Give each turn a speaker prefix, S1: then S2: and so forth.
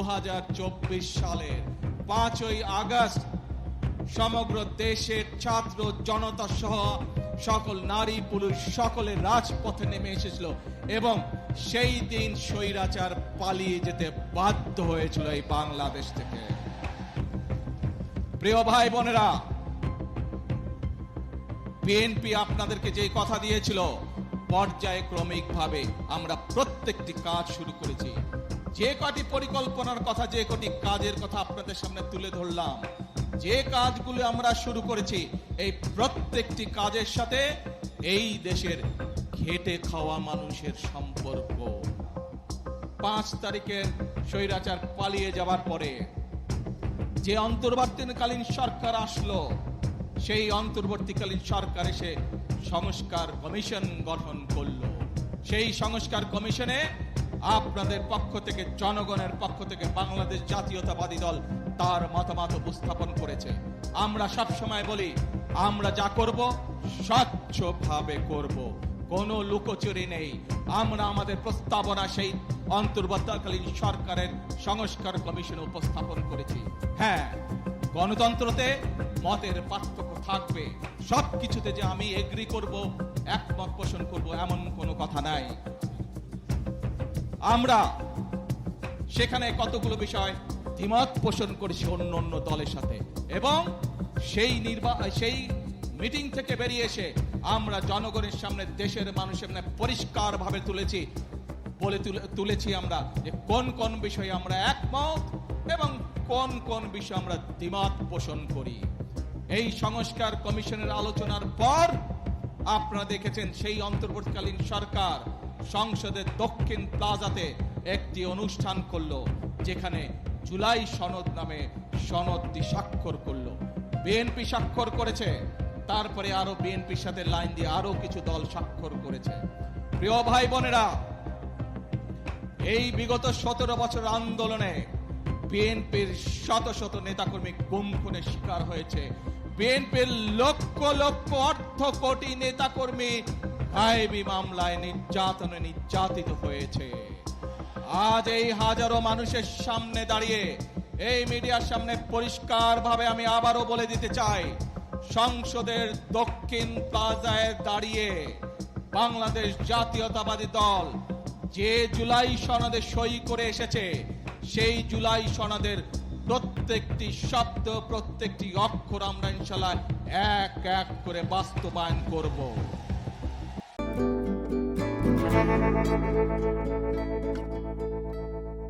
S1: 2024 সালের 5ই আগস্ট সমগ্র দেশের ছাত্র জনতা সহ সকল নারী পুরুষ সকলে রাজপথে নেমে এসেছিল এবং সেই দিন স্বৈরাচার পালিয়ে যেতে বাধ্য হয়েছিল এই বাংলাদেশ থেকে। প্রিয় ভাই বোনেরা, বিএনপি আপনাদেরকে যে কথা দিয়েছিল পর্যায়ক্রমিক ভাবে আমরা প্রত্যেকটি কাজ শুরু করেছি। যে কটি পরিকল্পনার কথা, যে কটি কাজের কথা আপনাদের সামনে তুলে ধরলাম, যে কাজগুলো আমরা শুরু করেছি, এই প্রত্যেকটি কাজের সাথে এই দেশের খেটে খাওয়া মানুষের সম্পর্ক। 5 তারিখে স্বৈরাচার পালিয়ে যাওয়ার পরে যে অন্তর্বর্তীকালীন সরকার আসলো, সেই অন্তর্বর্তীকালীন সরকার এসে সংস্কার কমিশন গঠন করলো। সেই সংস্কার কমিশনে আপনাদের পক্ষ থেকে, জনগণের পক্ষ থেকে বাংলাদেশ জাতীয়তাবাদী দল তার মতামত উপস্থাপন করেছে। আমরা সব সময় বলি, আমরা যা করব স্বচ্ছভাবে করব, কোনো লুকোচুরি নেই। আমরা আমাদের প্রস্তাবনা সেই অন্তর্বর্তীকালীন সরকারের সংস্কার কমিশনে উপস্থাপন করেছি। হ্যাঁ, গণতন্ত্রতে মতের পার্থক্য থাকবে, সবকিছুতে যে আমি এগ্রি করব, একমত পোষণ করব এমন কোনো কথা নাই। আমরা সেখানে কতগুলো বিষয় দ্বিমত পোষণ করেছি অন্য অন্য দলের সাথে, এবং সেই মিটিং থেকে বেরিয়ে এসে আমরা জনগণের সামনে, দেশের মানুষের সামনে পরিষ্কার ভাবে তুলেছি আমরা যে কোন কোন বিষয়ে আমরা একমত এবং কোন কোন বিষয়ে আমরা দ্বিমত পোষণ করি। এই সংস্কার কমিশনের আলোচনার পর আপনারা দেখেছেন সেই অন্তর্বর্তীকালীন সরকার সংসদের দক্ষিণ প্লাজাতে একটি অনুষ্ঠান করলো, যেখানে জুলাই সনদ নামে সনদটি স্বাক্ষর করলো। বিএনপি স্বাক্ষর করেছে, তারপরে আরো বিএনপির সাথে লাইন দিয়ে আরো কিছু দল স্বাক্ষর করেছে। প্রিয় ভাই বোনেরা, এই বিগত 17 বছর আন্দোলনে বিএনপির শত শত নেতাকর্মী গুম খুনের শিকার হয়েছে। বিএনপির লক্ষ লক্ষ অর্ধ কোটি নেতাকর্মী গায়েবী মামলায় নির্যাতিত হয়েছে। আজ এই হাজারো মানুষের সামনে দাঁড়িয়ে, এই মিডিয়ার সামনে পরিষ্কার ভাবে আমি আবারও বলে দিতে চাই, সংসদের দক্ষিণ প্লাজায় দাঁড়িয়ে বাংলাদেশ জাতীয়তাবাদী দল যে জুলাই সনদে সই করে এসেছে, সেই জুলাই সনদের প্রত্যেকটি শব্দ, প্রত্যেকটি অক্ষর আমরা ইনশাআল্লাহ এক এক করে বাস্তবায়ন করব।